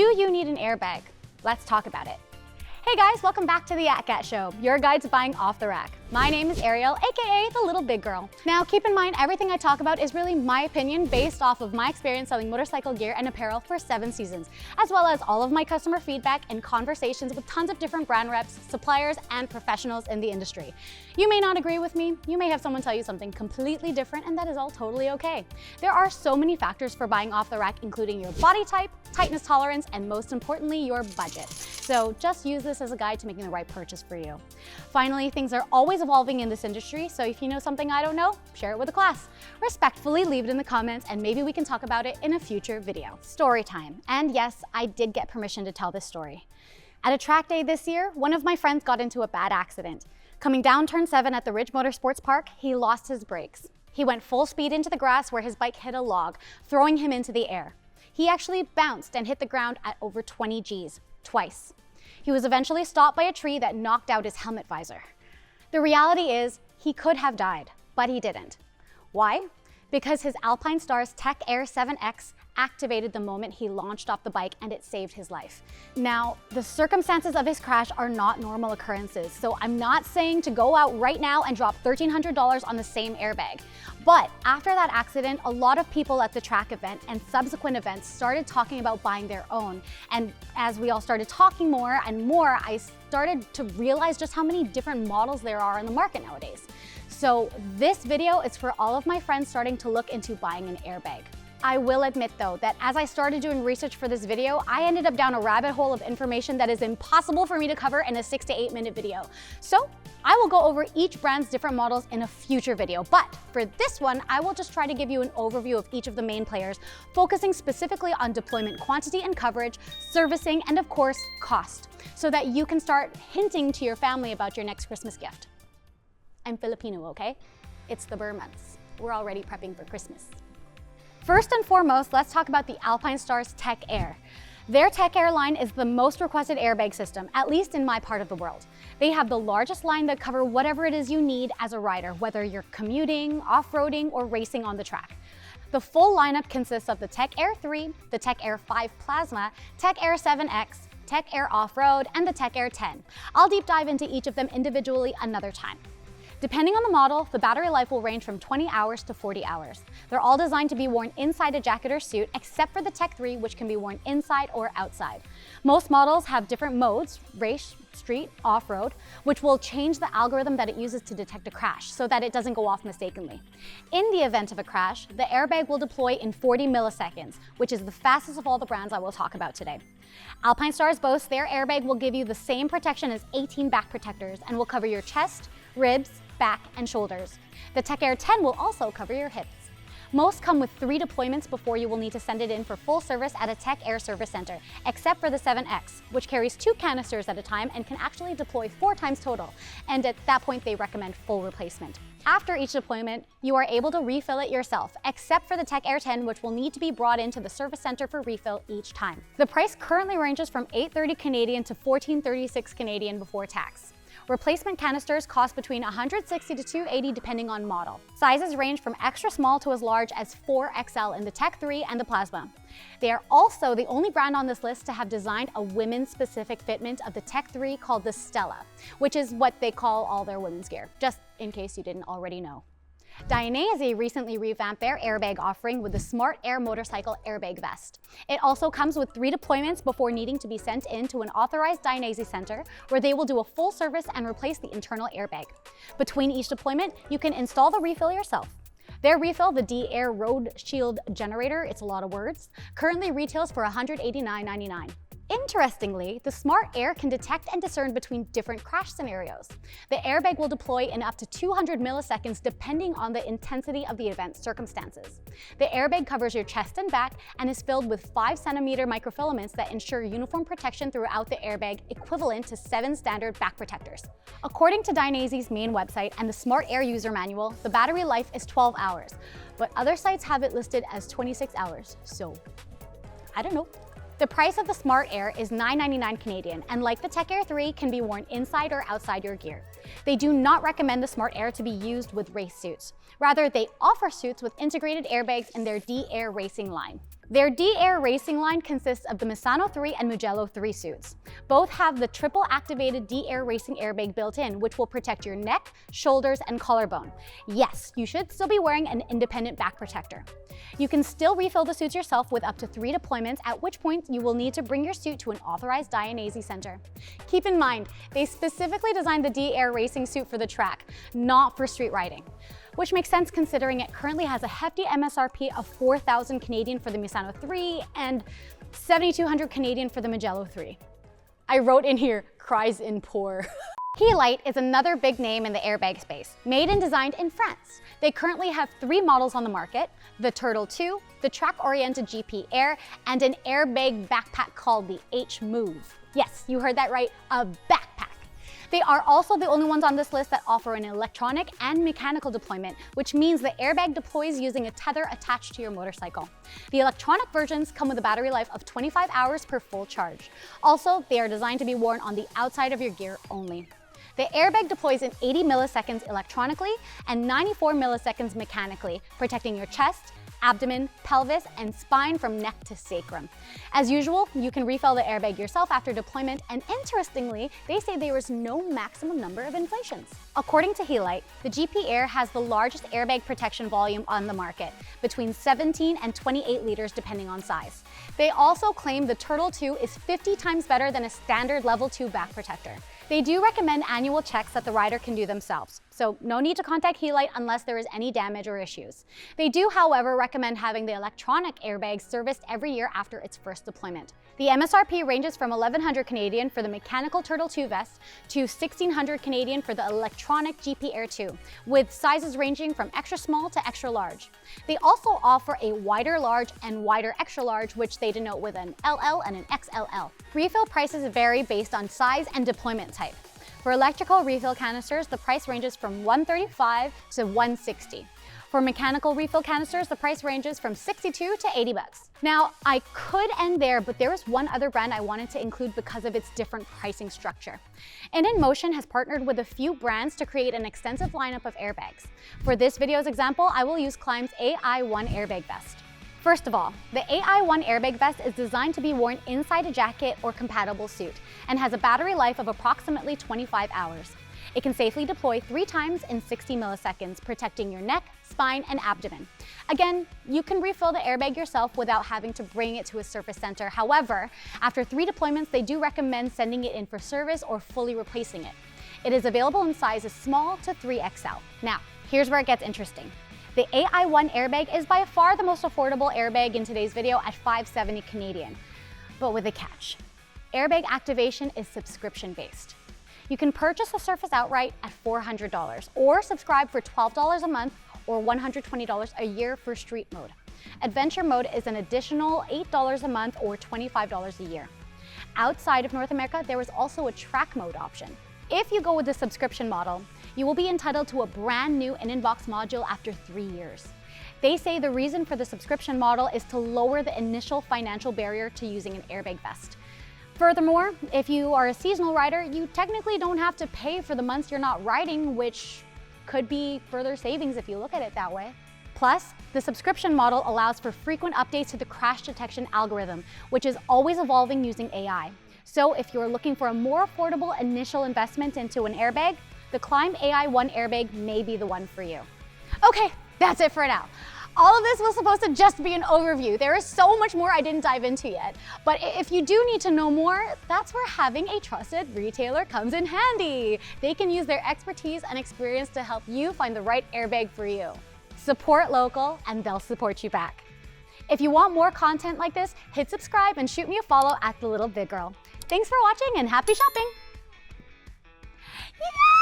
Do you need an airbag? Let's talk about it. Hey guys, welcome back to the ATGATT show, your guide to buying off the rack. My name is Ariel, aka the little big girl. Now keep in mind, everything I talk about is really my opinion based off of my experience selling motorcycle gear and apparel for 7 seasons, as well as all of my customer feedback and conversations with tons of different brand reps, suppliers, and professionals in the industry. You may not agree with me, you may have someone tell you something completely different, and that is all totally okay. There are so many factors for buying off the rack, including your body type, tightness tolerance, and most importantly, your budget. So just use this as a guide to making the right purchase for you. Finally, things are always evolving in this industry, so if you know something I don't know, share it with the class. Respectfully leave it in the comments and maybe we can talk about it in a future video. Story time. And yes, I did get permission to tell this story. At a track day this year, one of my friends got into a bad accident. Coming down turn 7 at the Richmond Motosports Park, he lost his brakes. He went full speed into the grass where his bike hit a log, throwing him into the air. He actually bounced and hit the ground at over 20 Gs, twice. He was eventually stopped by a tree that knocked out his helmet visor. The reality is, he could have died, but he didn't. Why? Because his Alpinestars Tech Air 7X activated the moment he launched off the bike and it saved his life. Now, the circumstances of his crash are not normal occurrences, so I'm not saying to go out right now and drop $1,300 on the same airbag. But after that accident, a lot of people at the track event and subsequent events started talking about buying their own. And as we all started talking more and more, I started to realize just how many different models there are in the market nowadays. So this video is for all of my friends starting to look into buying an airbag. I will admit though, that as I started doing research for this video, I ended up down a rabbit hole of information that is impossible for me to cover in a 6 to 8 minute video. So I will go over each brand's different models in a future video, but for this one, I will just try to give you an overview of each of the main players, focusing specifically on deployment quantity and coverage, servicing, and of course, cost, so that you can start hinting to your family about your next Christmas gift. I'm Filipino, okay? It's the Burr months. We're already prepping for Christmas. First and foremost, let's talk about the Alpinestars Tech Air. Their Tech Air line is the most requested airbag system, at least in my part of the world. They have the largest line that covers whatever it is you need as a rider, whether you're commuting, off-roading, or racing on the track. The full lineup consists of the Tech Air 3, the Tech Air 5 Plasma, Tech Air 7X, Tech Air Off-Road, and the Tech Air 10. I'll deep dive into each of them individually another time. Depending on the model, the battery life will range from 20 hours to 40 hours. They're all designed to be worn inside a jacket or suit, except for the Tech 3, which can be worn inside or outside. Most models have different modes, race, street, off-road, which will change the algorithm that it uses to detect a crash so that it doesn't go off mistakenly. In the event of a crash, the airbag will deploy in 40 milliseconds, which is the fastest of all the brands I will talk about today. Alpinestars boasts their airbag will give you the same protection as 18 back protectors and will cover your chest, ribs, back, and shoulders. The Tech Air 10 will also cover your hips. Most come with 3 deployments before you will need to send it in for full service at a Tech Air service center, except for the 7X, which carries 2 canisters at a time and can actually deploy 4 times total, and at that point they recommend full replacement. After each deployment, you are able to refill it yourself, except for the Tech Air 10, which will need to be brought into the service center for refill each time. The price currently ranges from $830 Canadian to $1436 Canadian before tax. Replacement canisters cost between $160 to $280 depending on model. Sizes range from extra small to as large as 4XL in the Tech 3 and the Plasma. They are also the only brand on this list to have designed a women's specific fitment of the Tech 3 called the Stella, which is what they call all their women's gear, just in case you didn't already know. Dainese recently revamped their airbag offering with the Smart Air Motorcycle Airbag Vest. It also comes with 3 deployments before needing to be sent in to an authorized Dainese center where they will do a full service and replace the internal airbag. Between each deployment, you can install the refill yourself. Their refill, the D-Air Road Shield Generator, it's a lot of words, currently retails for $189.99. Interestingly, the Smart Air can detect and discern between different crash scenarios. The airbag will deploy in up to 200 milliseconds depending on the intensity of the event's circumstances. The airbag covers your chest and back and is filled with 5-centimeter microfilaments that ensure uniform protection throughout the airbag, equivalent to 7 standard back protectors. According to Dainese's main website and the Smart Air user manual, the battery life is 12 hours, but other sites have it listed as 26 hours, so I don't know. The price of the Smart Air is $9.99 Canadian, and like the Tech Air 3, can be worn inside or outside your gear. They do not recommend the Smart Air to be used with race suits. Rather, they offer suits with integrated airbags in their D-Air racing line. Their D-Air racing line consists of the Misano 3 and Mugello 3 suits. Both have the triple activated D-Air racing airbag built in, which will protect your neck, shoulders, and collarbone. Yes, you should still be wearing an independent back protector. You can still refill the suits yourself with up to 3 deployments, at which point you will need to bring your suit to an authorized Dainese center. Keep in mind, they specifically designed the D-Air racing suit for the track, not for street riding. Which makes sense considering it currently has a hefty MSRP of 4,000 Canadian for the Misano 3 and 7,200 Canadian for the Mugello 3. I wrote in here, cries in poor. Helite is another big name in the airbag space, made and designed in France. They currently have 3 models on the market: the Turtle 2, the track-oriented GP Air, and an airbag backpack called the H-Move. Yes, you heard that right, a backpack. They are also the only ones on this list that offer an electronic and mechanical deployment, which means the airbag deploys using a tether attached to your motorcycle. The electronic versions come with a battery life of 25 hours per full charge. Also, they are designed to be worn on the outside of your gear only. The airbag deploys in 80 milliseconds electronically and 94 milliseconds mechanically, protecting your chest, abdomen, pelvis, and spine from neck to sacrum. As usual, you can refill the airbag yourself after deployment, and interestingly, they say there is no maximum number of inflations. According to Helite, the GP Air has the largest airbag protection volume on the market, between 17 and 28 liters depending on size. They also claim the Turtle 2 is 50 times better than a standard level 2 back protector. They do recommend annual checks that the rider can do themselves, so no need to contact Helite unless there is any damage or issues. They do, however, recommend having the electronic airbag serviced every year after its first deployment. The MSRP ranges from 1,100 Canadian for the mechanical Turtle 2 vest to 1,600 Canadian for the electronic GP Air 2, with sizes ranging from extra small to extra large. They also offer a wider large and wider extra large, which they denote with an LL and an XLL. Refill prices vary based on size and deployment type. For electrical refill canisters, the price ranges from $135 to $160. For mechanical refill canisters, the price ranges from $62 to $80. Now, I could end there, but there is one other brand I wanted to include because of its different pricing structure. In&Motion has partnered with a few brands to create an extensive lineup of airbags. For this video's example, I will use Klim's AI-1 airbag vest. First of all, the AI-1 airbag vest is designed to be worn inside a jacket or compatible suit and has a battery life of approximately 25 hours. It can safely deploy 3 times in 60 milliseconds, protecting your neck, spine, and abdomen. Again, you can refill the airbag yourself without having to bring it to a service center. However, after 3 deployments, they do recommend sending it in for service or fully replacing it. It is available in sizes small to 3XL. Now, here's where it gets interesting. The AI-1 airbag is by far the most affordable airbag in today's video at $570 Canadian, but with a catch. Airbag activation is subscription-based. You can purchase the Surface outright at $400 or subscribe for $12 a month or $120 a year for Street Mode. Adventure Mode is an additional $8 a month or $25 a year. Outside of North America, there is also a Track Mode option. If you go with the subscription model, you will be entitled to a brand new in-box module after 3 years. They say the reason for the subscription model is to lower the initial financial barrier to using an airbag vest. Furthermore, if you are a seasonal rider, you technically don't have to pay for the months you're not riding, which could be further savings if you look at it that way. Plus, the subscription model allows for frequent updates to the crash detection algorithm, which is always evolving using AI. So if you're looking for a more affordable initial investment into an airbag, the Klim AI-1 airbag may be the one for you. Okay, that's it for now. All of this was supposed to just be an overview. There is so much more I didn't dive into yet. But if you do need to know more, that's where having a trusted retailer comes in handy. They can use their expertise and experience to help you find the right airbag for you. Support local and they'll support you back. If you want more content like this, hit subscribe and shoot me a follow at The Little Big Girl. Thanks for watching and happy shopping! Yeah!